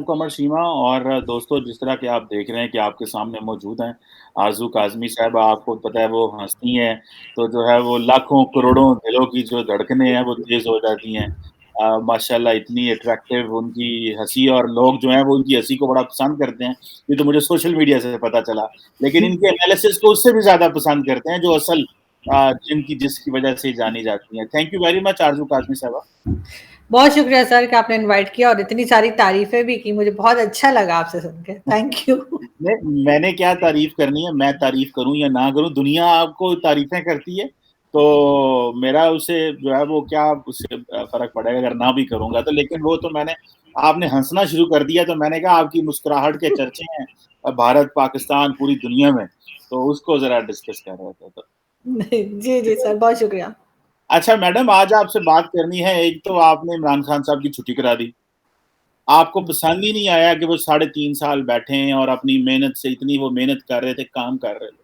कमर सीमा और दोस्तों जिस तरह के आप देख रहे हैं कि आपके सामने मौजूद हैं, आरज़ू काज़मी साहिबा आपको पता है वो हँसती हैं, तो जो है वो लाखों करोड़ों दिलों की जो धड़कनें हैं वो तेज़ हो जाती हैं। माशाल्लाह इतनी अट्रैक्टिव उनकी हँसी और लोग जो हैं वो उनकी हँसी को बड़ा पसंद करते हैं, ये तो मुझे सोशल मीडिया से पता चला। लेकिन इनके एनालिसिस को उससे भी ज़्यादा पसंद करते हैं जो असल जिसकी वजह से जानी जाती हैं। Thank you very much Arzoo Kazmi साहिबा। बहुत शुक्रिया सर कि आपने इनवाइट किया और इतनी सारी तारीफ़ें भी की, मुझे बहुत अच्छा लगा आपसे सुन के। Thank you. मैंने क्या तारीफ़ करनी है, मैं तारीफ़ करूँ या ना करूँ, दुनिया आपको तारीफ़ें करती है, तो मेरा उसे जो है वो क्या उससे फ़र्क पड़ेगा अगर ना भी करूँगा तो। लेकिन वो तो मैंने आपने हँसना शुरू कर दिया तो मैंने कहा आपकी मुस्कुराहट के चर्चे हैं भारत, पाकिस्तान, पूरी दुनिया में, तो उसको ज़रा डिस्कस कर रहे थे तो। जी, जी सर, बहुत शुक्रिया। अच्छा मैडम आज आपसे बात करनी है, एक तो आपने इमरान खान साहब की छुट्टी करा दी। आपको पसंद ही नहीं आया कि वो साढ़े 3 साल बैठे हैं और अपनी मेहनत से इतनी वो मेहनत कर रहे थे, काम कर रहे थे।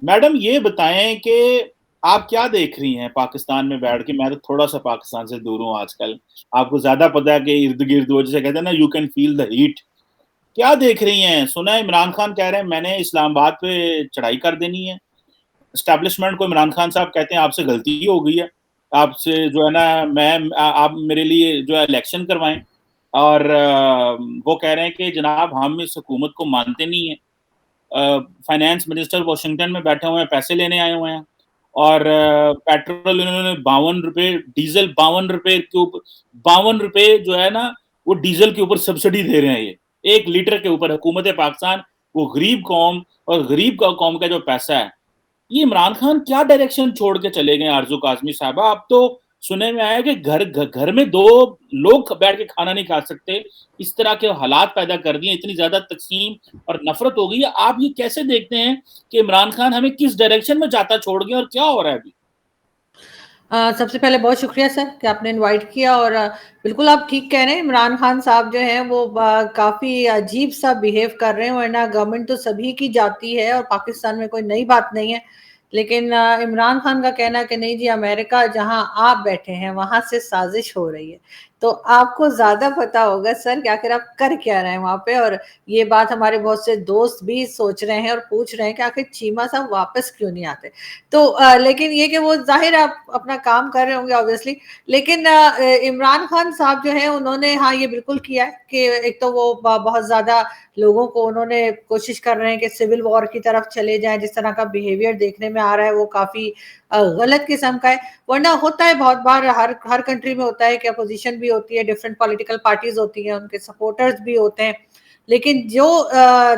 मैडम ये बताएँ कि आप क्या देख रही हैं पाकिस्तान में बैठ के? मैं तो थोड़ा-सा पाकिस्तान से दूर हूँ आजकल। आपको ज़्यादा पता है कि इर्द-गिर्द वो जिसे कहते हैं ना you can feel the heat. क्या देख रही हैं? सुना है इमरान खान कह रहे हैं मैंने इस्लामाबाद पे चढ़ाई कर देनी है। एस्टेब्लिशमेंट को इमरान खान साहब कहते हैं आपसे गलती हो गई है। आपसे जो है ना आप मेरे लिए जो है इलेक्शन करवाएँ और वो कह रहे हैं कि जनाब हम इस हुकूमत को मानते नहीं हैं। फाइनेंस मिनिस्टर वाशिंगटन में बैठे हुए हैं, पैसे लेने आए हुए हैं और पेट्रोल इन्होंने ₹52 डीज़ल ₹52 के ऊपर ₹52 जो है ना, वो डीज़ल के ऊपर सब्सिडी दे रहे हैं ये। 1 लीटर के ऊपर हुकूमत पाकिस्तान, वो गरीब कौम और गरीब कौम का जो पैसा है, ये इमरान खान क्या डायरेक्शन छोड़ के चले गए आरज़ू काज़मी साहबा? अब तो सुनने में आया कि घर में 2 लोग बैठ के खाना नहीं खा सकते, इस तरह के हालात पैदा कर दिए, इतनी ज़्यादा तक़सीम और नफ़रत हो गई है। आप ये कैसे देखते हैं कि इमरान खान हमें किस डायरेक्शन में जाता छोड़ गए और क्या हो रहा है अभी? सबसे पहले बहुत शुक्रिया सर कि आपने इनवाइट किया और बिल्कुल आप ठीक कह रहे हैं, इमरान खान साहब जो हैं वो काफ़ी अजीब-सा बिहेव कर रहे हैं, वरना गवर्नमेंट तो सभी की जाती है और पाकिस्तान में कोई नई बात नहीं है। लेकिन इमरान खान का कहना है कि नहीं जी अमेरिका जहाँ आप बैठे हैं, वहाँ से साज़िश हो रही है। तो आपको ज़्यादा पता होगा सर कि आखिर आप कर क्या रहे हैं वहाँ पे और ये बात हमारे बहुत से दोस्त भी सोच रहे हैं और पूछ रहे हैं कि आखिर चीमा साहब वापस क्यों नहीं आते? तो लेकिन ये कि वो ज़ाहिर आप अपना काम कर रहे होंगे ऑब्वियसली लेकिन इमरान खान साहब जो हैं उन्होंने हाँ, ये बिल्कुल किया है कि एक तो वो ब बहुत ज़्यादा लोगों को उन्होंने कोशिश कर रहे हैं कि सिविल वॉर की तरफ चले जाएँ, जिस तरह का बिहेवियर देखने में आ रहा है वो काफ़ी गलत किस्म का है। वरना होता है बहुत बार हर कंट्री में होता है कि अपोज़िशन भी होती है, डिफरेंट पॉलिटिकल पार्टीज़ होती हैं, उनके सपोर्टर्स भी होते हैं। लेकिन जो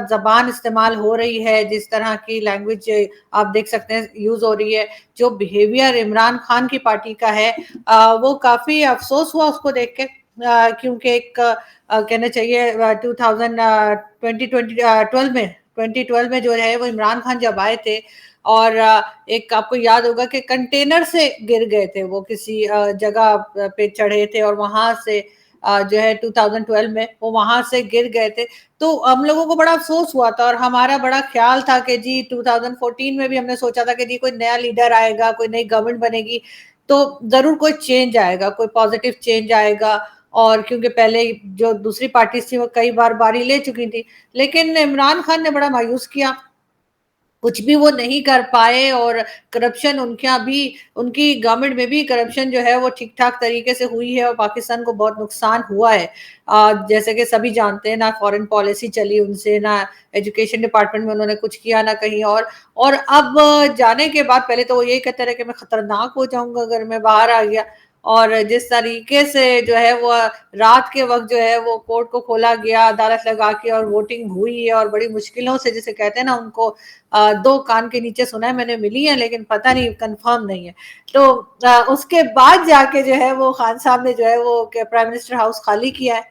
ज़बान इस्तेमाल हो रही है, जिस तरह की लैंग्वेज आप देख सकते हैं यूज़ हो रही है, जो बिहेवियर इमरान खान की पार्टी का है वो काफ़ी अफ़सोस हुआ उसको देख के क्योंकि एक कहना चाहिए 2012 में जो है वो इमरान खान जब आए थे और एक आपको याद होगा कि कंटेनर से गिर गए थे वो किसी जगह पे चढ़े थे और वहाँ से जो है 2012 में वो वहाँ से गिर गए थे। तो हम लोगों को बड़ा अफ़सोस हुआ था और हमारा बड़ा ख़्याल था कि जी 2014 में भी हमने सोचा था कि जी कोई नया लीडर आएगा, कोई नई गवर्नमेंट बनेगी, तो ज़रूर कोई चेंज आएगा, कोई पॉज़िटिव चेंज आएगा और क्योंकि पहले जो दूसरी पार्टीज़ थी वो कई बार बारी ले चुकी थी। लेकिन इमरान खान ने बड़ा मायूस किया कुछ भी वो नहीं कर पाए और करप्शन उनके यहाँ भी उनकी गवर्नमेंट में भी करप्शन जो है वो ठीक-ठाक तरीके से हुई है और पाकिस्तान को बहुत नुकसान हुआ है। जैसे कि सभी जानते हैं ना फॉरेन पॉलिसी चली उनसे, ना एजुकेशन डिपार्टमेंट में उन्होंने कुछ किया ना कहीं और अब जाने के बाद पहले तो वो यही कहते रहे कि मैं खतरनाक हो जाऊँगा अगर मैं बाहर आ गया और जिस तरीके से जो है वो रात के वक़्त जो है वो कोर्ट को खोला गया, अदालत लगा के और वोटिंग हुई है और बड़ी मुश्किलों से जिसे कहते हैं ना उनको 2 कान के नीचे सुना है मैंने मिली है लेकिन पता नहीं कन्फर्म नहीं है। तो उसके बाद जाके जो है वो खान साहब ने जो है वो प्राइम मिनिस्टर हाउस खाली किया है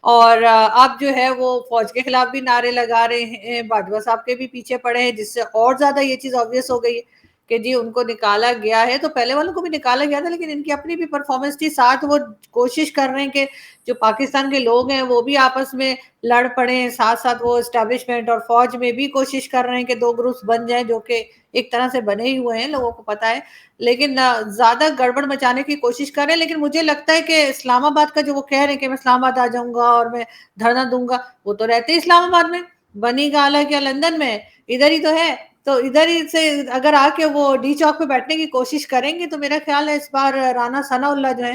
और अब जो है वो फ़ौज के खिलाफ भी नारे लगा रहे हैं, बाजवा साहब के भी पीछे पड़े हैं जिससे और ज़्यादा ये चीज़ ऑब्वियस हो गई है कि जी उनको निकाला गया है, तो पहले वालों को भी निकाला गया था, लेकिन इनकी अपनी भी परफॉर्मेंस थी। साथ वो कोशिश कर रहे हैं कि जो पाकिस्तान के लोग हैं वो भी आपस में लड़ पड़े, साथ साथ वो एस्टैब्लिशमेंट और फौज में भी कोशिश कर रहे हैं कि दो ग्रुप्स बन जाएं, जो कि एक तरह से बने ही हुए हैं, लोगों को पता है। लेकिन ज्यादा गड़बड़ मचाने की कोशिश कर रहे हैं। लेकिन मुझे लगता है कि इस्लामाबाद का जो वो कह रहे हैं कि मैं इस्लामाबाद आ जाऊंगा और मैं धरना दूंगा, वो तो रहते इस्लामाबाद में, बनी गाला क्या लंदन में, इधर ही तो है। तो इधर ही से अगर आके वो डी चौक पे बैठने की कोशिश करेंगे तो मेरा ख्याल है इस बार राना सनाउल्लाह जो है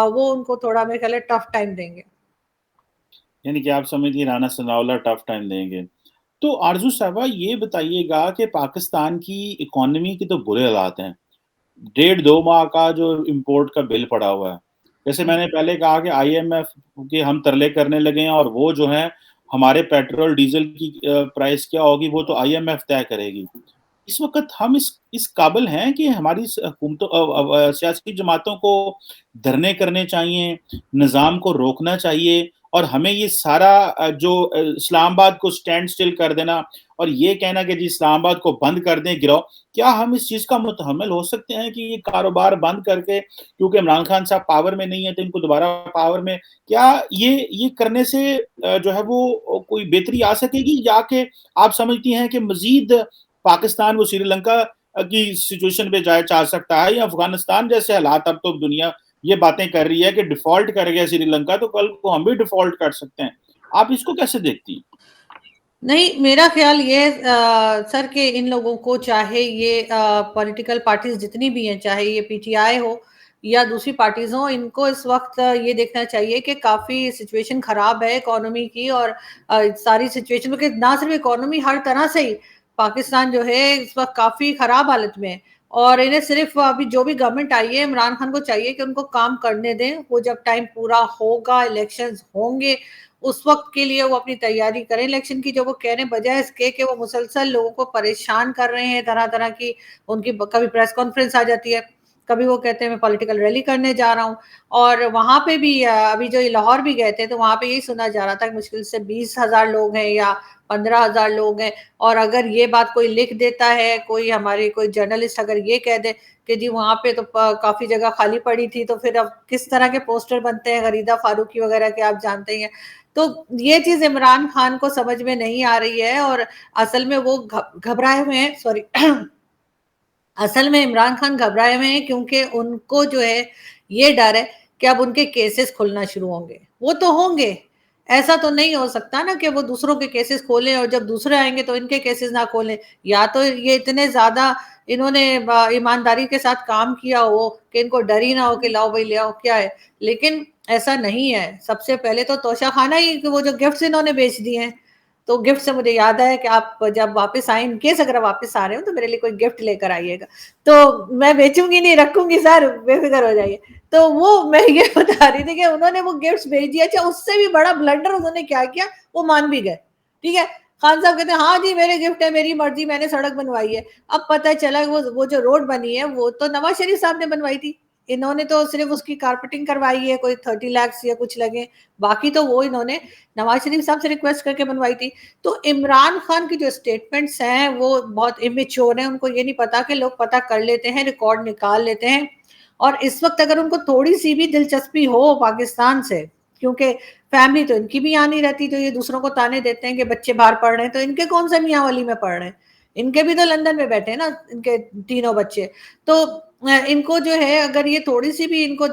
वो उनको थोड़ा मेरे ख्याल है टफ टाइम देंगे। यानी कि आप समझिए राना सनाउल्लाह टफ टाइम देंगे। तो आरज़ू साहबा ये बताइएगा कि पाकिस्तान की इकोनॉमी के तो बुरे हालात हैं। डेढ़ 2 माह का जो इम्पोर्ट का बिल पड़ा हुआ है। जैसे मैंने पहले कहा कि आईएमएफ के हम तरले करने लगे हैं और वो जो है हमारे पेट्रोल डीज़ल की प्राइस क्या होगी वो तो आईएमएफ तय करेगी। इस वक़्त हम इस काबिल हैं कि हमारी हुकूमतों सियासी जमातों को धरने करने चाहिए, निज़ाम को रोकना चाहिए और हमें ये सारा इस्लामाबाद को स्टैंड स्टिल कर देना और ये कहना कि जी इस्लामाबाद को बंद कर दें, गिराओ, क्या हम इस चीज़ का मुतहम्मिल हो सकते हैं कि ये कारोबार बंद करके क्योंकि इमरान खान साहब पावर में नहीं है तो इनको दोबारा पावर में क्या ये करने से जो है वो कोई बेहतरी आ सकेगी या कि आप समझती हैं कि मज़ीद पाकिस्तान वो श्रीलंका की सिचुएशन पे जाए जा सकता है या अफगानिस्तान जैसे हालात अब तो दुनिया ये बातें कर रही है कि डिफॉल्ट कर गया श्रीलंका तो कल को हम भी डिफॉल्ट कर सकते हैं। आप इसको कैसे देखती हैं? नहीं, मेरा ख़्याल ये सर कि इन लोगों को चाहे ये पॉलिटिकल पार्टीज़ जितनी भी हैं, चाहे ये पीटीआई हो या दूसरी पार्टीज़ हों, इनको इस वक़्त ये देखना चाहिए कि काफ़ी सिचुएशन ख़राब है इकोनॉमी की और सारी सिचुएशन क्योंकि ना सिर्फ़ इकोनॉमी हर तरह से ही पाकिस्तान जो है इस वक़्त काफ़ी ख़राब हालत में है और इन्हें सिर्फ़ अभी जो भी गवर्नमेंट आई है, इमरान खान को चाहिए कि उनको काम करने दें। वो जब टाइम पूरा होगा, इलेक्शंस होंगे उस वक़्त के लिए वो अपनी तैयारी करें इलेक्शन की, जो वो कह रहे हैं बजाय इसके कि वो मुसलसल लोगों को परेशान कर रहे हैं तरह-तरह की उनकी कभी प्रेस कॉन्फ्रेंस आ जाती है, कभी वो कहते हैं मैं पॉलिटिकल रैली करने जा रहा हूँ और वहाँ पे भी अभी जो ये लाहौर भी गए थे, तो वहाँ पे यही सुना जा रहा था कि मुश्किल से 20,000 लोग हैं या 15,000 लोग हैं और अगर ये बात कोई लिख देता है, कोई हमारे कोई जर्नलिस्ट अगर ये कह दे कि जी वहाँ पे तो काफ़ी जगह खाली पड़ी थी, तो फिर अब किस तरह के पोस्टर बनते हैं, गरीदा फारूकी वगैरह के आप जानते ही हैं। तो ये चीज़ इमरान खान को समझ में नहीं आ रही है और असल में वो घबराए हुए हैं सॉरी असल में इमरान खान घबराए हुए हैं क्योंकि उनको जो है ये डर है कि अब उनके केसेस खुलना शुरू होंगे। वो तो होंगे, ऐसा तो नहीं हो सकता ना कि वो दूसरों के केसेस खोलें और जब दूसरे आएँगे तो इनके केसेस ना खोलें। या तो ये इतने ज़्यादा इन्होंने ईमानदारी के साथ काम किया हो कि इनको डर ही ना हो कि लाओ भई ले आओ क्या है। लेकिन ऐसा नहीं है। सबसे पहले तो तोशाखाना ही वो जो गिफ्ट्स इन्होंने बेच दिए हैं। तो गिफ्ट से मुझे याद आया कि आप जब वापस आएँ इन केस अगर वापस आ रहे हो तो मेरे लिए कोई गिफ्ट लेकर आइएगा। तो मैं बेचूँगी नहीं, रखूँगी सर, बेफ़िक्र हो जाइए। तो वो मैं ये बता रही थी कि उन्होंने वो गिफ्ट्स भेज दिया। अच्छा उससे भी बड़ा ब्लंडर उन्होंने क्या किया, वो मान भी गए। ठीक है? खान साहब कहते हैं, "हाँ जी, मेरे गिफ्ट है, मेरी मर्ज़ी, मैंने सड़क बनवाई है।" अब पता चला वो जो रोड बनी है, वो तो नवाज़ शरीफ साहब ने बनवाई थी। इन्होंने तो सिर्फ़ उसकी कारपेटिंग करवाई है, कोई 30 लैक्स या कुछ लगे। बाकी तो वो इन्होंने नवाज़ शरीफ साहब से रिक्वेस्ट करके बनवाई थी। तो इमरान खान की जो स्टेटमेंट्स हैं, वो बहुत इमेच्योर हैं। उनको ये नहीं पता कि लोग पता कर लेते हैं, रिकॉर्ड निकाल लेते हैं और इस वक़्त अगर उनको थोड़ी-सी भी दिलचस्पी हो पाकिस्तान से, क्योंकि फैमिली तो इनकी भी यहाँ नहीं रहती, जो ये दूसरों को ताने देते हैं कि बच्चे बाहर पढ़ रहे हैं, तो इनके कौन से मियाँ-वली में पढ़ रहे हैं? इनके भी तो लंदन में बैठे हैं ना, इनके तीनों बच्चे। तो इनको जो है अगर ये थोड़ी-सी भी इनको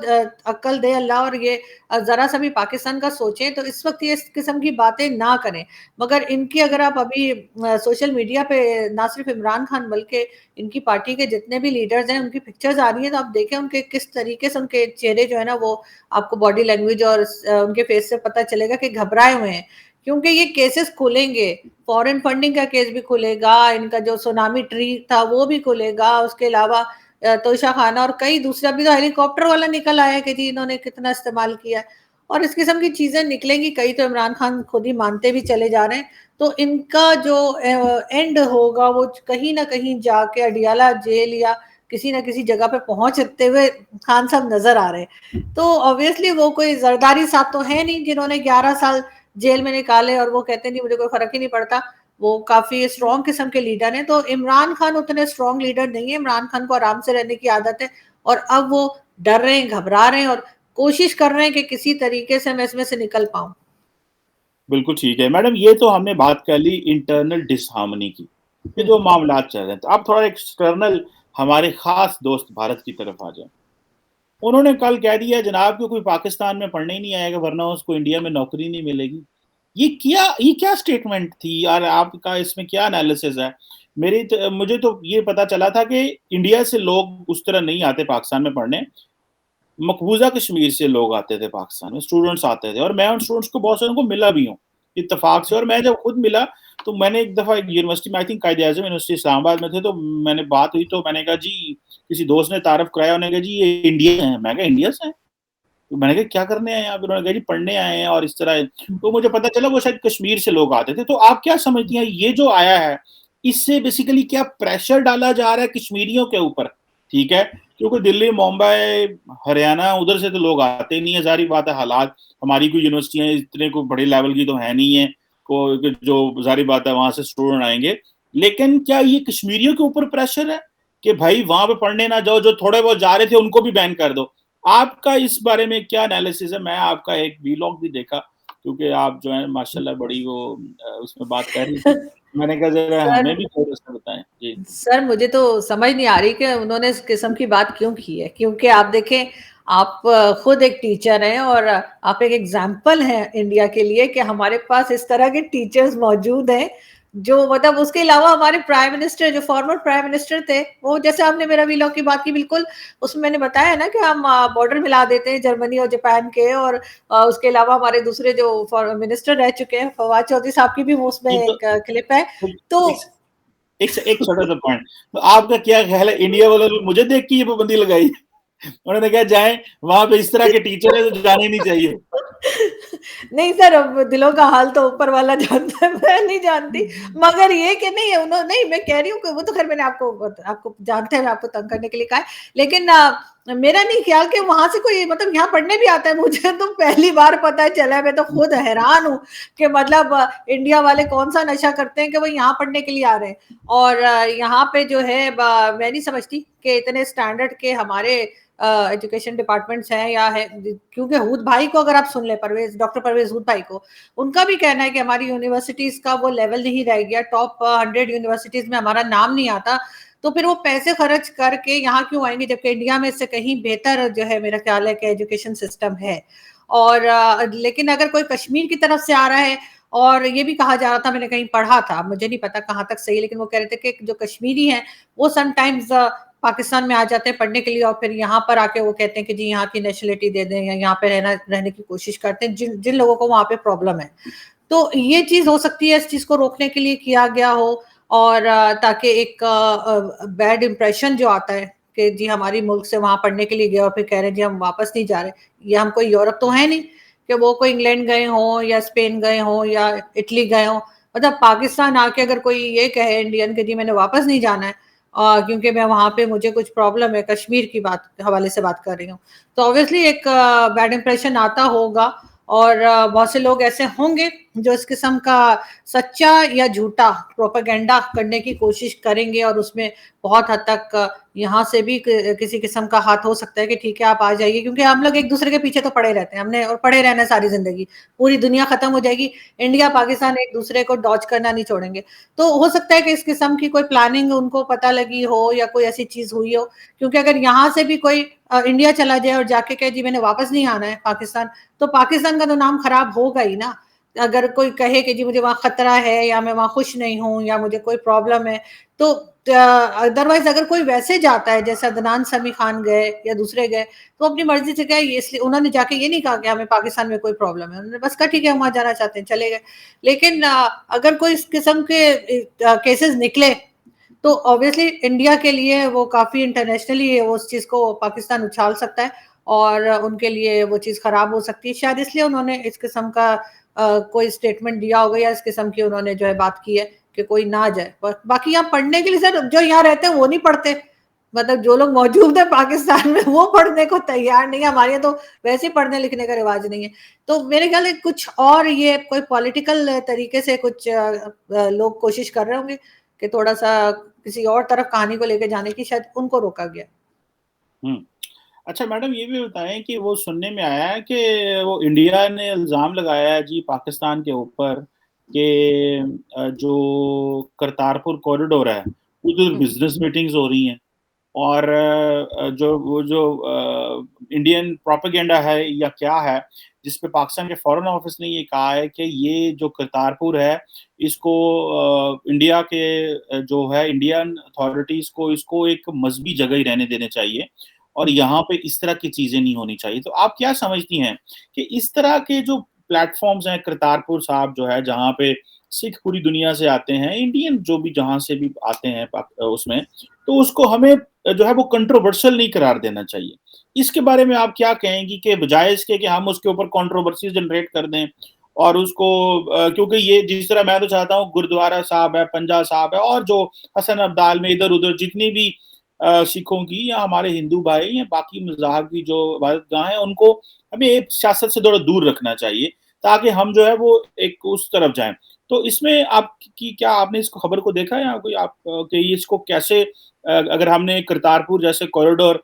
अक्ल दे अल्लाह और ये ज़रा-सा भी पाकिस्तान का सोचें, तो इस वक़्त ये इस किस्म की बातें ना करें। मगर इनकी अगर आप अभी सोशल मीडिया पे ना सिर्फ़ इमरान खान बल्कि इनकी पार्टी के जितने भी लीडर्स हैं, उनकी पिक्चर्स आ रही हैं, तो आप देखें उनके किस तरीके से उनके चेहरे जो है ना, वो आपको बॉडी लैंग्वेज और उनके फेस से पता चलेगा कि घबराए हुए हैं। क्योंकि ये केसेस खुलेंगे, फॉरेन फंडिंग का केस भी खुलेगा, इनका जो सुनामी ट्री था, वो भी खुलेगा, उसके अलावा तोशाखाना और कई दूसरे अभी तो हेलीकॉप्टर वाला निकल आया है कि जी इन्होंने कितना इस्तेमाल किया है और इस किस्म की चीज़ें निकलेंगी, कई तो इमरान खान खुद ही मानते भी चले जा रहे हैं। तो इनका जो एंड होगा वो कहीं न कहीं जाके अडियाला जेल या किसी न किसी जगह पे पहुँचते हुए खान साहब नज़र आ रहे हैं। तो ऑब्वियसली वो कोई ज़रदारी साहब तो हैं नहीं जिन्होंने 11 साल जेल में निकाले और वो कहते हैं नहीं मुझे कोई फ़र्क ही नहीं पड़ता। वो काफी स्ट्रॉन्ग किस्म के लीडर हैं। तो इमरान खान उतने स्ट्रॉन्ग लीडर नहीं है, इमरान खान को आराम से रहने की आदत है, और अब वो डर रहे हैं, घबरा रहे हैं और कोशिश कर रहे हैं कि किसी तरीके से मैं इसमें से निकल पाऊं। बिल्कुल ठीक है मैडम, ये तो हमने बात कर ली इंटरनल डिसहार्मनी की, ये जो मामला चल रहे हैं, तो अब थोड़ा एक्सटर्नल हमारे खास दोस्त भारत की तरफ आ जाए। उन्होंने कल कह दिया जनाब कि कोई पाकिस्तान में पढ़ने ही नहीं आएगा वरना उसको इंडिया में नौकरी नहीं मिलेगी। ये क्या स्टेटमेंट थी यार, आपका इसमें क्या एनालिसिस है? मुझे तो ये पता चला था कि इंडिया से लोग उस तरह नहीं आते पाकिस्तान में पढ़ने, मकबूजा कश्मीर से लोग आते थे पाकिस्तान में, स्टूडेंट्स आते थे, और मैं उन स्टूडेंट्स को बहुत सारे को मिला भी हूँ इत्तेफाक से। और मैं जब खुद मिला तो मैंने एक दफ़ा एक यूनिवर्सिटी में, I think Quaid Azam university Islamabad में थे, तो मैंने बात हुई तो मैंने कहा जी, किसी दोस्त ने तारफ़ कराया, उन्होंने कहा जी ये इंडिया है। मैं कहा इंडिया से हैं? तो मैंने कहा क्या करने आए हैं आप? उन्होंने कहा जी पढ़ने आए हैं और इस तरह है। तो मुझे पता चला वो शायद कश्मीर से लोग आते थे। तो आप क्या समझती हैं ये जो आया है, इससे बेसिकली क्या प्रेशर डाला जा रहा है कश्मीरियों के ऊपर? ठीक है, क्योंकि दिल्ली, मुंबई, हरियाणा उधर से तो लोग आते नहीं है, जारी बात है। हालात हमारी कोई यूनिवर्सिटियां इतने को बड़े लेवल की तो है नहीं है को जो जारी बात है वहां से स्टूडेंट आएंगे। लेकिन क्या ये कश्मीरियों के ऊपर प्रेशर है कि भाई वहां पे पढ़ने ना जाओ, जो थोड़े बहुत जा रहे थे उनको भी बैन कर दो? आपका इस बारे में क्या एनालिसिस है? मैं आपका एक वीलॉग भी देखा, क्योंकि आप जो है माशाल्लाह बड़ी वो उसमें बात कर रही थी। मैंने कहा जरा सर हमें भी थोड़ा सा बताएं जी। सर मुझे तो समझ नहीं आ रही कि उन्होंने इस किस्म की बात क्यों की है, क्योंकि आप देखें, आप खुद एक टीचर हैं और आप एक एग्जाम्पल हैं इंडिया के लिए कि हमारे पास इस तरह के टीचर्स मौजूद हैं जो मतलब उसके अलावा हमारे प्राइम मिनिस्टर, जो फॉर्मर प्राइम मिनिस्टर थे, वो जैसे आपने मेरा वीलॉग की बात की, बिल्कुल उसमें मैंने बताया ना कि हम बॉर्डर मिला देते हैं जर्मनी और जापान के, और उसके अलावा हमारे दूसरे जो मिनिस्टर रह चुके हैं फवाद चौधरी साहब की भी वो उसमें एक तो एक क्लिप है। तो एक, एक छोटा सा पॉइंट, तो आपका क्या ख्याल है, इंडिया वालों ने मुझे देख के ये पाबंदी लगाई? उन्होंने कहा जाए वहां पे इस तरह के टीचर है तो जाने ही नहीं चाहिए। नहीं सर, अब दिलों का हाल तो ऊपर वाला जानता है, मैं नहीं जानती। मगर ये कि नहीं उन्होंने, नहीं मैं कह रही हूँ कि वो तो खैर मैंने आपको जानते हैं, मैं आपको तंग करने के लिए कहा है, लेकिन मेरा नहीं ख्याल कि वहां से कोई मतलब यहाँ पढ़ने भी आता है। मुझे तो पहली बार पता चला है, मैं तो खुद हैरान हूँ कि मतलब इंडिया वाले कौन सा नशा करते हैं कि वो यहाँ पढ़ने के लिए आ रहे हैं। और यहाँ पे जो है मैं नहीं समझती कि इतने स्टैंडर्ड के हमारे एजुकेशन डिपार्टमेंट्स हैं या है, क्योंकि हूद भाई को अगर आप सुन ले, परवेज, डॉक्टर परवेज हूद भाई को, उनका भी कहना है कि हमारी यूनिवर्सिटीज का वो लेवल नहीं रह गया, टॉप 100 यूनिवर्सिटीज में हमारा नाम नहीं आता, तो फिर वो पैसे खर्च करके यहाँ क्यों आएंगे, जबकि इंडिया में इससे कहीं बेहतर जो है मेरा ख्याल है कि एजुकेशन सिस्टम है। और लेकिन अगर कोई कश्मीर की तरफ से आ रहा है, और ये भी कहा जा रहा था, मैंने कहीं पढ़ा था, मुझे नहीं पता कहाँ तक सही, लेकिन वो कह रहे थे कि जो कश्मीरी हैं वो समटाइम्स पाकिस्तान में आ जाते हैं पढ़ने के लिए, और फिर यहाँ पर आके वो कहते हैं कि जी यहाँ की नेशनलिटी दे दें, या यहाँ पे रहने की कोशिश करते हैं, जिन जिन लोगों को वहाँ पे प्रॉब्लम है। तो ये चीज हो सकती है, इस चीज को रोकने के लिए किया गया हो, और ताकि एक बैड इंप्रेशन जो आता है कि जी हमारी मुल्क से वहां पढ़ने के लिए गए और फिर कह रहे हैं जी हम वापस नहीं जा रहे। ये हम कोई यूरोप तो है नहीं कि वो कोई इंग्लैंड गए हों या स्पेन गए हों या इटली गए हों। मतलब पाकिस्तान आके अगर कोई ये कहे इंडियन के जी मैंने वापस नहीं जाना है क्योंकि मैं वहां पे मुझे कुछ प्रॉब्लम है, कश्मीर की बात हवाले से बात कर रही हूँ, तो ऑब्वियसली एक बैड इंप्रेशन आता होगा। और बहुत से लोग ऐसे होंगे जो इस किस्म का सच्चा या झूठा प्रोपेगेंडा करने की कोशिश करेंगे, और उसमें बहुत हद तक यहाँ से भी किसी किस्म का हाथ हो सकता है कि ठीक है आप आ जाइए, क्योंकि हम लोग एक दूसरे के पीछे तो पड़े रहते हैं, हमने और पड़े रहना सारी जिंदगी, पूरी दुनिया खत्म हो जाएगी, इंडिया पाकिस्तान एक दूसरे को डॉज करना नहीं छोड़ेंगे। तो हो सकता है कि इस किस्म की कोई प्लानिंग उनको पता लगी हो या कोई ऐसी चीज हुई हो, क्योंकि अगर यहाँ से भी कोई इंडिया चला जाए और जाके कहे जी मैंने वापस नहीं आना है पाकिस्तान, तो पाकिस्तान का तो नाम खराब होगा ही ना। अगर कोई कहे कि जी मुझे वहां खतरा है या मैं वहां खुश नहीं हूँ या मुझे कोई प्रॉब्लम है, तो अदरवाइज अगर कोई वैसे जाता है जैसे अदनान समी खान गए या दूसरे गए, तो अपनी मर्जी से गए, इसलिए उन्होंने जाके ये नहीं कहा कि हमें पाकिस्तान में कोई प्रॉब्लम है, उन्होंने बस कहा ठीक है हम वहां जाना चाहते हैं, चले गए। लेकिन अगर कोई इस किस्म के केसेस निकले, तो ऑब्वियसली इंडिया के लिए वो काफी इंटरनेशनली वो उस चीज को पाकिस्तान उछाल सकता है, और उनके लिए वो चीज खराब हो सकती है। शायद इसलिए उन्होंने इस किस्म का कोई स्टेटमेंट दिया होगा, या इस किस्म की उन्होंने जो है बात की है कि कोई ना जाए। बाकी यहाँ पढ़ने के लिए सर जो यहाँ रहते हैं वो नहीं पढ़ते, मतलब जो लोग मौजूद है पाकिस्तान में वो पढ़ने को तैयार नहीं है, हमारे यहाँ तो वैसे ही पढ़ने लिखने का रिवाज नहीं है। तो मेरे ख्याल से कुछ और ये कोई पॉलिटिकल तरीके से कुछ लोग कोशिश कर रहे होंगे कि थोड़ा सा किसी और तरफ कहानी को लेके जाने की, शायद उनको रोका गया। अच्छा मैडम, ये भी बताएं कि वो सुनने में आया है कि वो इंडिया ने इल्ज़ाम लगाया है जी पाकिस्तान के ऊपर कि जो करतारपुर कॉरिडोर है उधर बिजनेस मीटिंग्स हो रही हैं, और जो वो जो इंडियन प्रोपेगेंडा है या क्या है, जिस पे पाकिस्तान के फॉरेन ऑफिस ने ये कहा है कि ये जो करतारपुर है इसको इंडिया के जो है इंडियन अथॉरिटीज को इसको एक मजहबी जगह ही रहने देने चाहिए और यहाँ पे इस तरह की चीजें नहीं होनी चाहिए। तो आप क्या समझती हैं कि इस तरह के जो प्लेटफॉर्म्स हैं, करतारपुर साहब जो है जहाँ पे सिख पूरी दुनिया से आते हैं, इंडियन जो भी जहां से भी आते हैं उसमें, तो उसको हमें जो है वो कंट्रोवर्शियल नहीं करार देना चाहिए। इसके बारे में आप क्या कहेंगी कि बजाय इसके कि हम उसके ऊपर कंट्रोवर्सी जनरेट कर दें और उसको क्योंकि ये जिस तरह मैं तो चाहता हूँ गुरुद्वारा साहब है, पंजा साहब है और जो हसन अब्दाल में इधर उधर जितनी भी सिखों की या हमारे हिंदू भाई या बाकी मज़ाहब की जो इबादतगाह हैं उनको हमें एक सियासत से थोड़ा दूर रखना चाहिए ताकि हम जो है वो एक उस तरफ जाएं। तो इसमें आपकी क्या, आपने इसको खबर को देखा या कोई आप कि इसको कैसे अगर हमने करतारपुर जैसे कॉरिडोर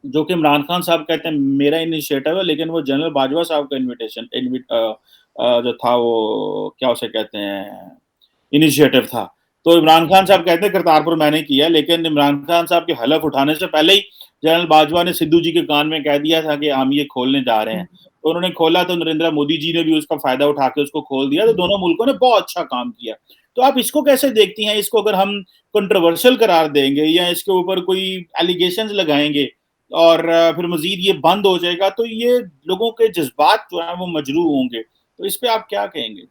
जो कि इमरान खान साहब कहते हैं मेरा इनिशिएटिव है, लेकिन वो जनरल बाजवा साहब का जो था वो क्या उसे कहते हैं इनिशिएटिव था। तो इमरान खान साहब कहते हैं करतारपुर मैंने किया, लेकिन इमरान खान साहब के हलफ उठाने से पहले ही जनरल बाजवा ने सिद्धू जी के कान में कह दिया था कि हम ये खोलने जा रहे हैं। तो उन्होंने खोला तो नरेंद्र मोदी जी ने भी उसका फायदा उठा के उसको खोल दिया। तो दोनों मुल्कों ने बहुत अच्छा काम किया। तो आप इसको कैसे देखती हैं? इसको अगर हम कंट्रोवर्शियल करार देंगे या इसके ऊपर कोई एलिगेशंस लगाएंगे और फिर मजीद ये बंद हो जाएगा तो ये लोगों के जज्बात जो है वो मजरूह होंगे। तो इस पे आप क्या कहेंगे?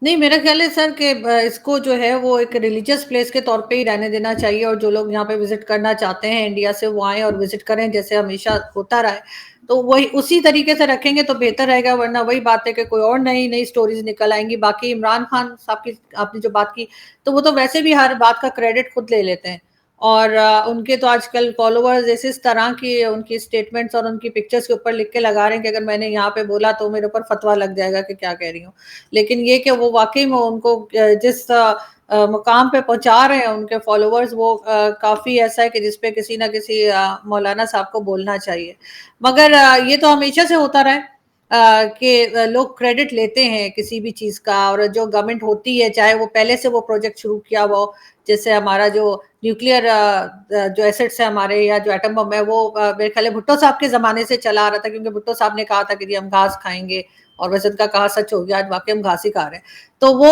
नहीं, मेरा ख्याल है सर कि इसको जो है वो एक रिलीजियस प्लेस के तौर पे ही रहने देना चाहिए, और जो लोग यहाँ पे विजिट करना चाहते हैं इंडिया से वो आए और विजिट करें जैसे हमेशा होता रहा है। तो वही उसी तरीके से रखेंगे तो बेहतर रहेगा, वरना वही बात है कि कोई और नई नई स्टोरीज निकल आएंगी। बाकी इमरान खान साहब की आपने जो बात की, तो वो तो वैसे भी हर बात का क्रेडिट खुद ले लेते हैं, और उनके तो आजकल फॉलोवर्स इस तरह की उनकी स्टेटमेंट्स और उनकी पिक्चर्स के ऊपर लिख के लगा रहे हैं कि अगर मैंने यहाँ पे बोला तो मेरे ऊपर फतवा लग जाएगा कि क्या कह रही हूँ। लेकिन ये कि वो वाकई में उनको जिस मुकाम पे पहुंचा रहे हैं उनके फॉलोवर्स, वो काफी ऐसा है कि जिसपे किसी ना किसी मौलाना साहब को बोलना चाहिए। मगर ये तो हमेशा से होता रहा है कि लोग क्रेडिट लेते हैं किसी भी चीज का, और जो गवर्नमेंट होती है चाहे वो पहले से वो प्रोजेक्ट शुरू किया हुआ हो, जैसे हमारा जो न्यूक्लियर जो एसेट्स है हमारे, या जो एटम बम है, वो मेरे ख्याल भुट्टो साहब के जमाने से चला आ रहा था, क्योंकि भुट्टो साहब ने कहा था कि जी हम घास खाएंगे, और वैसे उनका कहा सच हो गया, आज वाकई हम घास ही खा रहे हैं। तो वो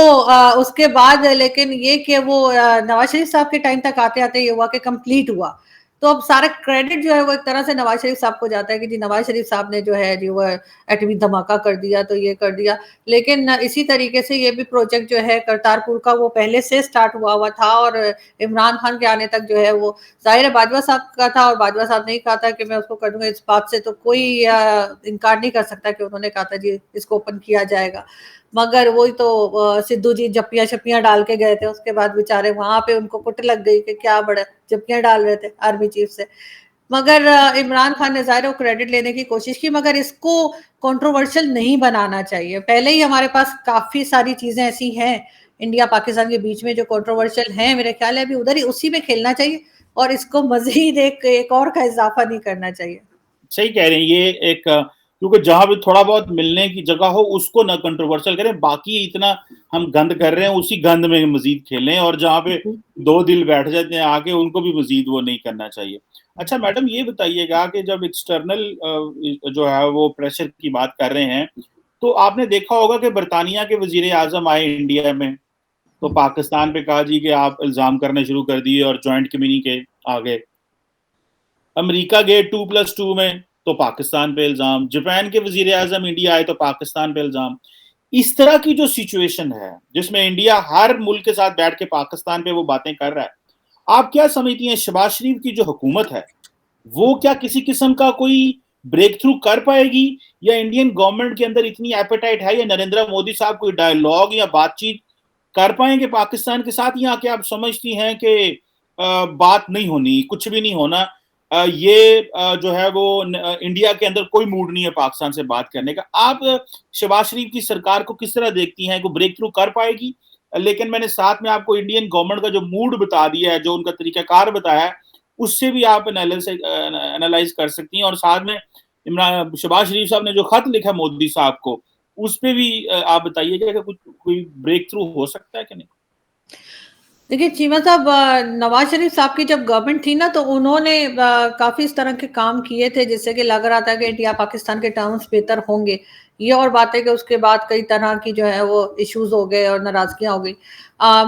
उसके बाद लेकिन ये कि वो नवाज शरीफ साहब के टाइम तक आते आते ये हुआ कि कंप्लीट हुआ। तो अब सारा क्रेडिट जो है वो एक तरह से नवाज शरीफ साहब को जाता है कि जी नवाज शरीफ साहब ने जो है जी वो एटमी धमाका कर दिया, तो ये कर दिया। लेकिन इसी तरीके से ये भी प्रोजेक्ट जो है करतारपुर का वो पहले से स्टार्ट हुआ था, और इमरान खान के आने तक जो है वो जाहिर है बाजवा साहब का था, और बाजवा साहब ने ही कहा था कि मैं उसको कर दूंगा। इस बात से तो कोई इनकार नहीं कर सकता कि उन्होंने कहा था जी इसको ओपन किया जाएगा। मगर वही तो सिद्धू जी जप्पियां शप्पियां डाल के गए थे, उसके बाद बेचारे वहां पे उनको कुट लग गई कि क्या बड़ा जप्पियां डाल रहे थे आर्मी चीफ से। मगर इमरान खान ने ज़ाहिर है वो क्रेडिट लेने की कोशिश की, मगर इसको कंट्रोवर्शियल नहीं बनाना चाहिए। पहले ही हमारे पास काफ़ी सारी चीज़ें ऐसी हैं इंडिया पाकिस्तान के बीच में जो कंट्रोवर्शियल हैं, मेरे ख्याल है अभी उधर ही उसी में खेलना चाहिए, और इसको मज़ीद एक और का इज़ाफ़ा नहीं करना चाहिए। सही कह रहे हैं। ये एक क्योंकि जहां भी थोड़ा बहुत मिलने की जगह हो उसको ना कंट्रोवर्शियल करें, बाकी इतना हम गंद कर रहे हैं उसी गंद में मजीद खेलें, और जहां पे दो दिल बैठ जाते हैं आगे उनको भी मजीद वो नहीं करना चाहिए। अच्छा मैडम, ये बताइएगा कि जब एक्सटर्नल जो है वो प्रेशर की बात कर रहे हैं, तो आपने देखा होगा कि बरतानिया के वजीर आजम आए इंडिया में, तो पाकिस्तान पे कहा जी कि आप इल्जाम करने शुरू कर दिए और ज्वाइंट कम्युनी के आ गए। अमेरिका गए 2+2 में, तो पाकिस्तान पे इल्जाम। जापान के वजीर आजम इंडिया आए तो पाकिस्तान पे इल्जाम। इस तरह की जो सिचुएशन है जिसमें इंडिया हर मुल्क के साथ बैठ के पाकिस्तान पे वो बातें कर रहा है, आप क्या समझती हैं शहबाज शरीफ की जो हुकूमत है वो क्या किसी किस्म का कोई ब्रेक थ्रू कर पाएगी, या इंडियन गवर्नमेंट के अंदर इतनी एपेटाइट है, या नरेंद्र मोदी साहब कोई डायलॉग या बातचीत कर पाएंगे पाकिस्तान के साथ, या क्या आप समझती हैं कि बात नहीं होनी, कुछ भी नहीं होना। ये जो है वो इंडिया के अंदर कोई मूड नहीं है पाकिस्तान से बात करने का। आप शहबाज शरीफ की सरकार को किस तरह देखती हैं? को ब्रेक थ्रू कर पाएगी? लेकिन मैंने साथ में आपको इंडियन गवर्नमेंट का जो मूड बता दिया है, जो उनका तरीकाकार बताया है, उससे भी आप एनालाइज कर सकती हैं। और साथ में इमरान शहबाज शरीफ साहब ने जो खत लिखा मोदी साहब को, उस पे भी आप बताइएगा कि कुछ कोई ब्रेक थ्रू हो सकता है कि नहीं? देखिए चीमा साहब, नवाज शरीफ साहब की जब गवर्नमेंट थी ना, तो उन्होंने काफी इस तरह के काम किए थे जिससे कि लग रहा था कि इंडिया पाकिस्तान के टर्म्स बेहतर होंगे। ये और बात है कि उसके बाद कई तरह की जो है वो इश्यूज हो गए और नाराजगियां हो गई।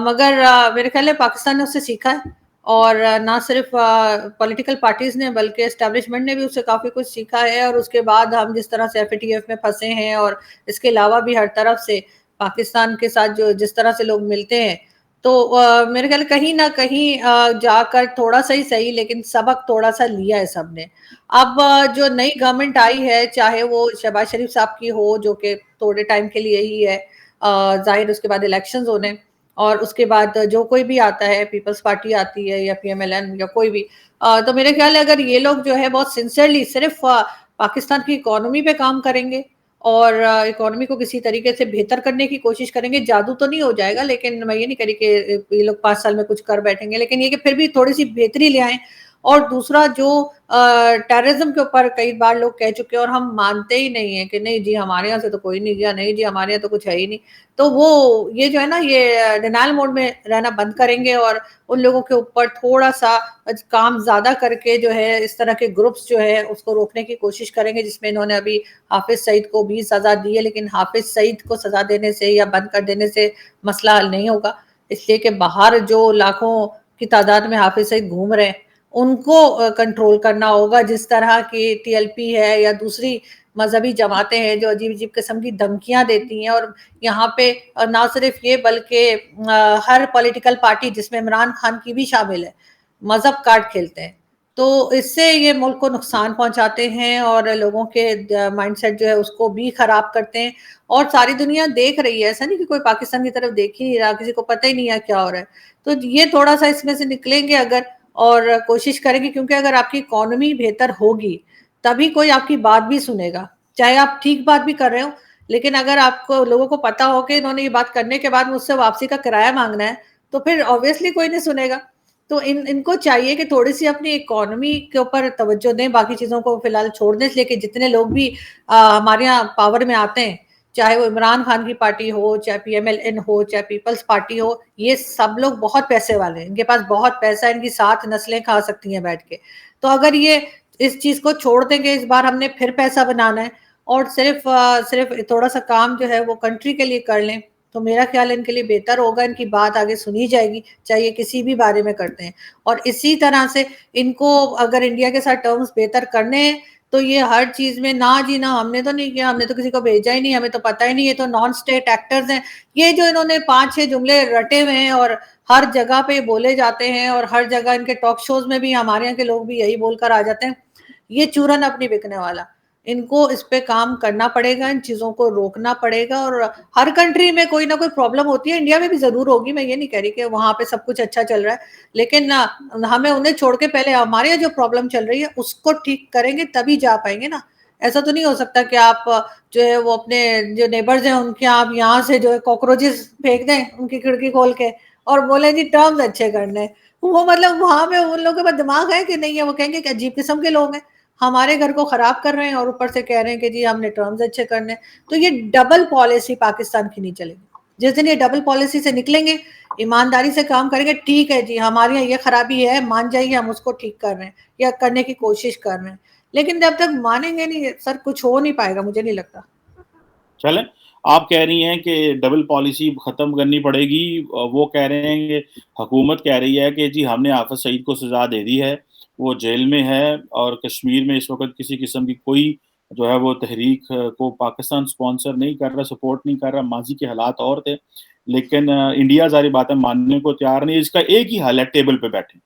मगर मेरे ख्याल है पाकिस्तान ने उससे सीखा है। और ना सिर्फ पॉलिटिकल पार्टीज ने बल्कि एस्टेब्लिशमेंट ने भी उससे काफी कुछ सीखा है। और उसके बाद हम जिस तरह से एफएटीएफ में फंसे हैं और इसके अलावा भी हर तरफ से पाकिस्तान के साथ जो जिस तरह से लोग मिलते हैं, तो मेरे ख्याल कहीं न कहीं जाकर थोड़ा-सा ही सही लेकिन सबक थोड़ा-सा लिया है सबने। अब जो नई गवर्नमेंट आई है, चाहे वो शहबाज शरीफ साहब की हो जो कि थोड़े टाइम के लिए ही है, ज़ाहिर उसके बाद इलेक्शंस होने हैं, और उसके बाद जो कोई भी आता है, पीपल्स पार्टी आती है या पीएमएलएन या कोई भी, तो मेरे ख्याल है अगर ये लोग जो है बहुत सिंसियरली सिर्फ़ पाकिस्तान की इकोनॉमी पे काम करेंगे और इकोनॉमी को किसी तरीके से बेहतर करने की कोशिश करेंगे। जादू तो नहीं हो जाएगा, लेकिन मैं ये नहीं कह रही कि ये लोग 5 साल में कुछ कर बैठेंगे, लेकिन ये कि फिर भी थोड़ी-सी बेहतरी ले आएँ। और दूसरा जो टेररिज़्म के ऊपर कई बार लोग कह चुके हैं और हम मानते ही नहीं हैं कि नहीं जी हमारे यहाँ से तो कोई नहीं गया, नहीं जी हमारे यहाँ तो कुछ है ही नहीं। तो वो ये जो है ना, ये डिनायल मोड में रहना बंद करेंगे और उन लोगों के ऊपर थोड़ा-सा काम ज़्यादा करके जो है इस तरह के ग्रुप्स जो है उसको रोकने की कोशिश करेंगे, जिसमें इन्होंने अभी हाफिज़ सईद को भी सज़ा दी है। लेकिन हाफिज़ सईद को सज़ा देने से या बंद कर देने से मसला हल नहीं होगा। इसलिए कि बाहर जो लाखों की तादाद में हाफिज़ सईद घूम रहे हैं, उनको कंट्रोल करना होगा। जिस तरह की टीएलपी है या दूसरी मज़हबी जमातें हैं जो अजीब-अजीब किस्म की धमकियाँ देती हैं, और यहाँ पे ना सिर्फ ये बल्कि हर पॉलिटिकल पार्टी जिसमें इमरान खान की भी शामिल है, मज़हब कार्ड खेलते हैं। तो इससे ये मुल्क को नुकसान पहुँचाते हैं और लोगों के माइंडसेट जो है उसको भी खराब करते हैं। और सारी दुनिया देख रही है, ऐसा नहीं कि कोई पाकिस्तान की तरफ देख ही नहीं रहा, किसी को पता ही नहीं है क्या हो रहा है। तो ये थोड़ा-सा इसमें से निकलेंगे अगर, और कोशिश करेंगे, क्योंकि अगर आपकी इकोनॉमी बेहतर होगी, तभी कोई आपकी बात भी सुनेगा। चाहे आप ठीक बात भी कर रहे हो, लेकिन अगर आपको लोगों को पता हो कि इन्होंने ये बात करने के बाद मुझसे वापसी का किराया माँगना है, तो फिर ऑब्वियसली कोई नहीं सुनेगा। तो इनको चाहिए कि थोड़ी-सी अपनी इकोनॉमी के ऊपर तवज्जो दें, बाकी चीज़ों को फिलहाल छोड़ दें। इसलिए कि जितने लोग भी हमारे यहाँ पावर में आते हैं, चाहे वो इमरान खान की पार्टी हो, चाहे पीएमएलएन हो, चाहे पीपल्स पार्टी हो, ये सब लोग बहुत पैसे वाले हैं। इनके पास बहुत पैसा है, इनकी 7 नस्लें खा सकती हैं बैठ के। तो अगर ये इस चीज़ को छोड़ दें कि इस बार हमने फिर पैसा बनाना है और सिर्फ़ थोड़ा-सा काम जो है वो कंट्री के लिए कर लें, तो मेरा ख़्याल है इनके लिए बेहतर होगा, इनकी बात आगे सुनी जाएगी, चाहे ये किसी भी बारे में करते हैं। और इसी तरह से इनको अगर इंडिया के साथ टर्म्स बेहतर करने हैं, तो ये हर चीज़ में ना जी ना, हमने तो नहीं किया, हमने तो किसी को भेजा ही नहीं, हमें तो पता ही नहीं, ये तो नॉन स्टेट एक्टर्स हैं। ये जो इन्होंने 5-6 जुमले रटे हुए हैं और हर जगह पे बोले जाते हैं, और हर जगह इनके टॉक शोज़ में भी हमारे यहाँ के लोग भी यही बोलकर आ जाते हैं, ये चूरन अपनी बिकने वाला। इनको इस पे काम करना पड़ेगा, इन चीज़ों को रोकना पड़ेगा। और हर कंट्री में कोई ना कोई प्रॉब्लम होती है, इंडिया में भी ज़रूर होगी, मैं ये नहीं कह रही कि वहाँ पे सब कुछ अच्छा चल रहा है। लेकिन हमें उन्हें छोड़ के पहले हमारे यहाँ जो प्रॉब्लम चल रही है, उसको ठीक करेंगे तभी जा पाएँगे ना। ऐसा तो नहीं हो सकता कि आप जो है वो अपने जो नेबर्स हैं, उनके आप यहाँ से जो है कॉकरोचेस फेंक दें, उनकी खिड़की खोल के, और बोले जी टर्म्स अच्छे करने हैं। वो मतलब वहाँ पे उन लोगों के पास दिमाग है कि नहीं है? वो कहेंगे कि अजीब किस्म के लोग हैं। हमारे घर को खराब कर रहे हैं और ऊपर से कह रहे हैं कि जी हमने टर्म्स अच्छे करने हैं। तो ये डबल पॉलिसी पाकिस्तान की नहीं चलेगी। जिस दिन ये डबल पॉलिसी से निकलेंगे, ईमानदारी से काम करेंगे, ठीक है जी हमारे यहाँ ये खराबी है, मान जाइए हम उसको ठीक कर रहे हैं या करने की कोशिश कर रहे हैं। लेकिन जब तक मानेंगे नहीं सर, कुछ हो नहीं पाएगा, मुझे नहीं लगता। चलें, आप कह रही हैं कि डबल पॉलिसी ख़त्म करनी पड़ेगी। वो कह रहे हैं कि हुकूमत कह रही है कि जी हमने हाफ़िज़ सईद को सज़ा दे दी है, वो जेल में है और कश्मीर में इस वक़्त किसी किस्म की कोई जो है वो तहरीक को पाकिस्तान स्पॉन्सर नहीं कर रहा, सपोर्ट नहीं कर रहा, माज़ी के हालात और थे। लेकिन इंडिया ज़ाहिर बात है मानने को तैयार नहीं है, इसका एक ही हल है टेबल पे बैठें।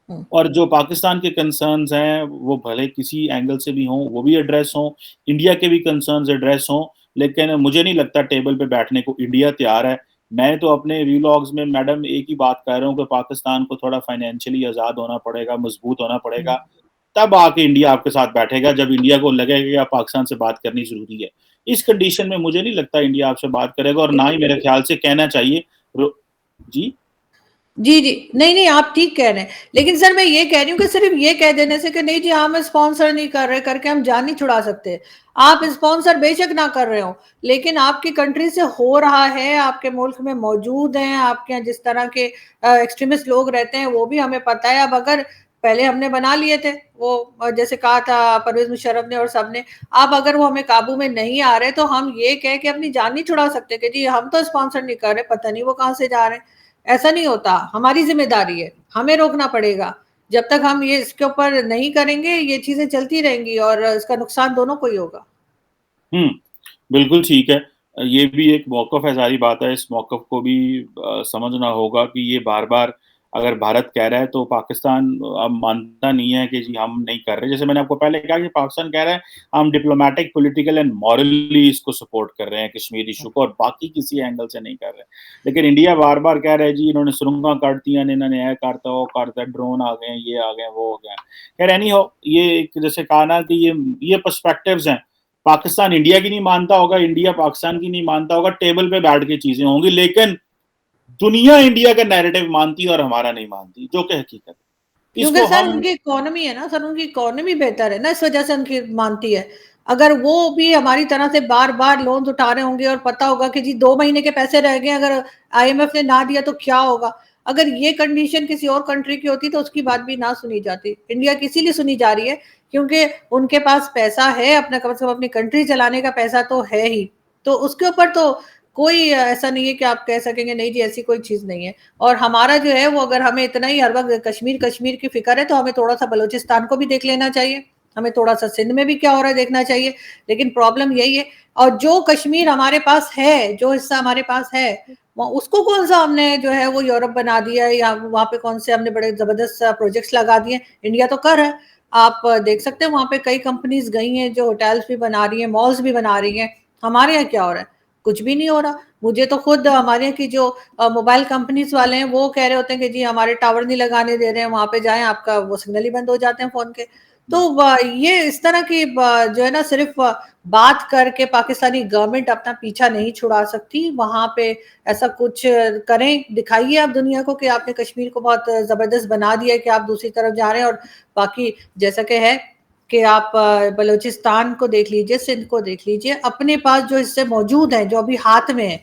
हुँ। और जो पाकिस्तान के कंसर्न्स हैं, वो भले किसी एंगल से भी हों, वो भी एड्रेस हों, इंडिया के भी कंसर्न्स एड्रेस हों, लेकिन मुझे नहीं लगता टेबल पे बैठने को इंडिया तैयार है। मैं तो अपने व्लॉग्स में मैडम एक ही बात कह रहा हूँ कि पाकिस्तान को थोड़ा फाइनेंशियली आज़ाद होना पड़ेगा, मजबूत होना पड़ेगा, तब आके इंडिया आपके साथ बैठेगा, जब इंडिया को लगेगा कि अब पाकिस्तान से बात करनी ज़रूरी है। इस कंडीशन में मुझे नहीं लगता इंडिया आपसे बात करेगा और ना ही मेरे ख्याल से कहना चाहिए। रो जी? जी, जी। नहीं, नहीं, आप ठीक कह रहे हैं। लेकिन सर मैं ये कह रही हूँ कि सिर्फ़ ये कह देने से कि नहीं जी हम स्पॉन्सर नहीं कर रहे करके हम जान नहीं छुड़ा सकते। आप स्पॉन्सर बेशक ना कर रहे हो, लेकिन आपकी कंट्री से हो रहा है, आपके मुल्क में मौजूद हैं, आपके यहाँ जिस तरह के एक्सट्रीमिस्ट लोग रहते हैं वो भी हमें पता है। अब अगर पहले हमने बना लिए थे वो जैसे कहा था परवेज़ मुशर्रफ ने और सबने, अब अगर वो हमें काबू में नहीं आ रहे तो हम ये कह के अपनी जान नहीं छुड़ा सकते कि जी हम तो स्पॉन्सर नहीं कर रहे, पता नहीं वो कहाँ से जा रहे हैं। ऐसा नहीं होता, हमारी ज़िम्मेदारी है, हमें रोकना पड़ेगा। जब तक हम ये इसके ऊपर नहीं करेंगे, ये चीज़ें चलती रहेंगी और इसका नुकसान दोनों को ही होगा। हुँ, बिल्कुल ठीक है। ये भी एक मौक़िफ़ है, ज़ाहिर बात है, इस मौक़िफ़ को भी समझना होगा कि ये बार-बार अगर भारत कह रहा है तो पाकिस्तान अब मानता नहीं है कि जी हम नहीं कर रहे। जैसे मैंने आपको पहले कहा कि पाकिस्तान कह रहा है हम डिप्लोमैटिक, पॉलिटिकल एंड मॉरली इसको सपोर्ट कर रहे हैं कश्मीर इश्यू को और बाकी किसी एंगल से नहीं कर रहे। लेकिन इंडिया बार-बार कह रहा है जी इन्होंने सुरंगा काट दिया, इन्होंने ये करता, वो करता, ड्रोन आ गए, ये आ गए, वो हो गए। ख़ैर एनी हाउ ये एक जैसे कहा ना कि ये पर्सपेक्टिव्स हैं। पाकिस्तान इंडिया की नहीं मानता होगा, इंडिया पाकिस्तान की नहीं मानता होगा, टेबल पे बैठ के चीज़ें होंगी, लेकिन दुनिया इंडिया का नैरेटिव मानती है और हमारा नहीं मानती, जो कि हकीकत है। क्योंकि इसको सर हम उनकी इकोनॉमी है ना सर, उनकी इकोनॉमी बेहतर है ना, इस वजह से उनकी मानती है। अगर वो भी हमारी तरह से बार-बार लोन्स उठा रहे होंगे और पता होगा कि जी 2 महीने के पैसे रह गए, अगर आईएमएफ ने ना दिया तो क्या होगा? अगर ये कंडीशन किसी और कंट्री की होती तो उसकी बात भी ना सुनी जाती। इंडिया की इसीलिए सुनी जा रही है क्योंकि उनके पास पैसा है, अपना कम से कम अपनी कंट्री चलाने का पैसा तो है ही। तो उसके ऊपर तो कोई ऐसा नहीं है कि आप कह सकेंगे नहीं जी ऐसी कोई चीज़ नहीं है। और हमारा जो है वो अगर हमें इतना ही हर वक़्त कश्मीर की फ़िक्र है तो हमें थोड़ा-सा बलूचिस्तान को भी देख लेना चाहिए। हमें थोड़ा-सा सिंध में भी क्या हो रहा है देखना चाहिए। लेकिन प्रॉब्लम यही है और जो कश्मीर हमारे पास है, जो हिस्सा हमारे पास है, वो उसको कौन-सा हमने जो है वो यूरोप बना दिया है या वहाँ पे कौन से हमने बड़े ज़बरदस्त प्रोजेक्ट्स लगा दिए। इंडिया तो कर रहा है। आप देख सकते हैं वहाँ पे कई कंपनीज़ गई हैं जो होटल्स भी बना रही हैं, मॉल्स भी बना रही हैं। हमारे यहाँ क्या हो रहा है? कुछ भी नहीं हो रहा। मुझे तो खुद हमारे यहाँ की जो मोबाइल कंपनीज़ वाले हैं वो कह रहे होते हैं कि जी हमारे टावर नहीं लगाने दे रहे हैं, वहाँ पे जाएँ आपका वो सिग्नल ही बंद हो जाते हैं फ़ोन के। तो ये इस तरह की जो है ना सिर्फ़ बात करके पाकिस्तानी गवर्नमेंट अपना पीछा नहीं छुड़ा सकती। वहाँ पे ऐसा कुछ करें, दिखाइए आप दुनिया को कि आपने कश्मीर को बहुत ज़बरदस्त बना दिया है कि आप दूसरी तरफ जा रहे हैं और बाकी जैसा कि है कि आप बलूचिस्तान को देख लीजिए, सिंध को देख लीजिए, अपने पास जो हिस्से मौजूद हैं, जो अभी हाथ में हैं,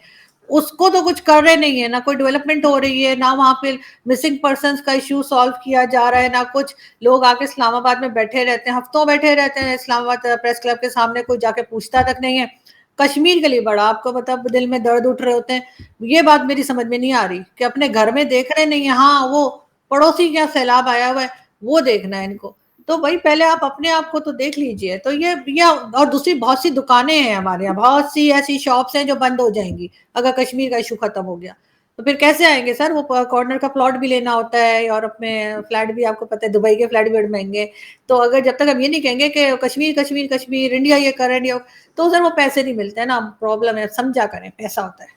उसको तो कुछ कर रहे नहीं है, ना कोई डेवलपमेंट हो रही है, ना वहाँ पे मिसिंग पर्सन्स का इश्यू सॉल्व किया जा रहा है, ना कुछ लोग आके इस्लामाबाद में बैठे रहते हैं, हफ्तों बैठे रहते हैं इस्लामाबाद प्रेस क्लब के सामने, कोई जाके पूछता तक नहीं है। कश्मीर के लिए बड़ा आपको मतलब दिल में दर्द उठ रहे होते हैं। ये बात मेरी समझ में नहीं आ रही कि अपने घर में देख रहे नहीं है, हाँ, वो पड़ोसी के यहाँ सैलाब आया हुआ है, वो देखना है इनको। तो भाई पहले आप अपने आप को तो देख लीजिए। तो ये और दूसरी बहुत सी दुकानें हैं हमारे यहाँ, बहुत सी ऐसी शॉप्स हैं जो बंद हो जाएँगी, अगर कश्मीर का इश्यू खत्म हो गया। तो फिर कैसे आएँगे सर? वो कॉर्नर का प्लॉट भी लेना होता है, यूरोप में फ्लैट भी आपको पता है दुबई के फ्लैट भी बड़े महँगे हैं। तो अगर जब तक हम ये नहीं कहेंगे कि कश्मीर, कश्मीर, कश्मीर, इंडिया ये कर रहा है, इंडिया तो सर वो पैसे नहीं मिलते हैं ना, प्रॉब्लम है, समझा करें, पैसा होता है।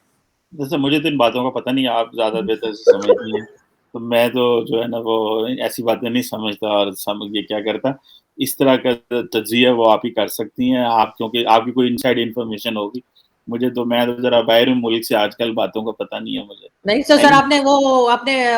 जैसे मुझे तो इन बातों का पता नहीं है, आप ज़्यादा बेहतर से समझती हैं। तो मैं तो जो है ना वो ऐसी बातें नहीं समझता और ये क्या करता। इस तरह का तज्ज़िया वो आप ही कर सकती हैं, आप क्योंकि आपकी कोई इनसाइड इन्फॉर्मेशन होगी। मुझे तो मैं तो ज़रा बाहर हूँ मुल्क से आजकल बातों का पता नहीं है मुझे। नहीं तो सर एनी आपने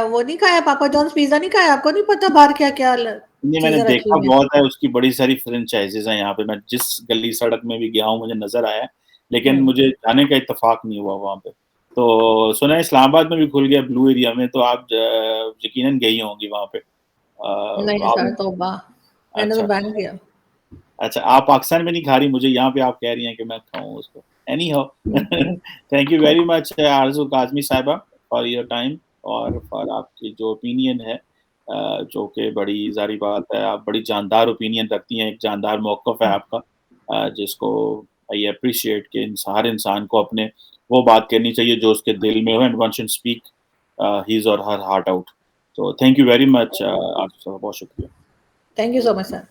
वो नहीं खाया पापा जॉन्स पिज़्ज़ा नहीं खाया? आपको नहीं पता बाहर क्या-क्या ल नहीं मैंने चीज़ें रखी देखा हुई हैं? बहुत है, उसकी बड़ी सारी फ्रेंचाइज़ीज़ हैं यहाँ पे, मैं जिस गली सड़क में भी गया हूँ मुझे नज़र आया है, लेकिन हुँ। मुझे जाने का इत्तेफ़ाक नहीं हुआ वहाँ पे। तो सुना है इस्लामाबाद में भी खुल गया ब्लू एरिया में, तो आप यकीनन गई होंगी वहाँ पे। नहीं आप सर तौबा! मैंने तो अच्छा, बैन किया। अच्छा आप पाकिस्तान में नहीं खा रही, मुझे यहाँ पे आप कह रही हैं कि मैं खाऊँ उसको। एनी हाउ हुँ। Thank you very much Arzoo Kazmi साहिबा फॉर योर टाइम और फॉर आपकी जो ओपिनियन है जो कि बड़ी ज़ाहिर बात है, आप बड़ी जानदार ओपिनियन रखती हैं, एक जानदार मौक़िफ़ है हुँ। आपका जिसको आई एप्रिशिएट कि हर इंसान को अपने वो बात कहनी चाहिए जो उसके दिल में हो and one should speak his और हर हार्ट आउट। तो थैंक यू वेरी मच आपका बहुत शुक्रिया। Thank you so much sir.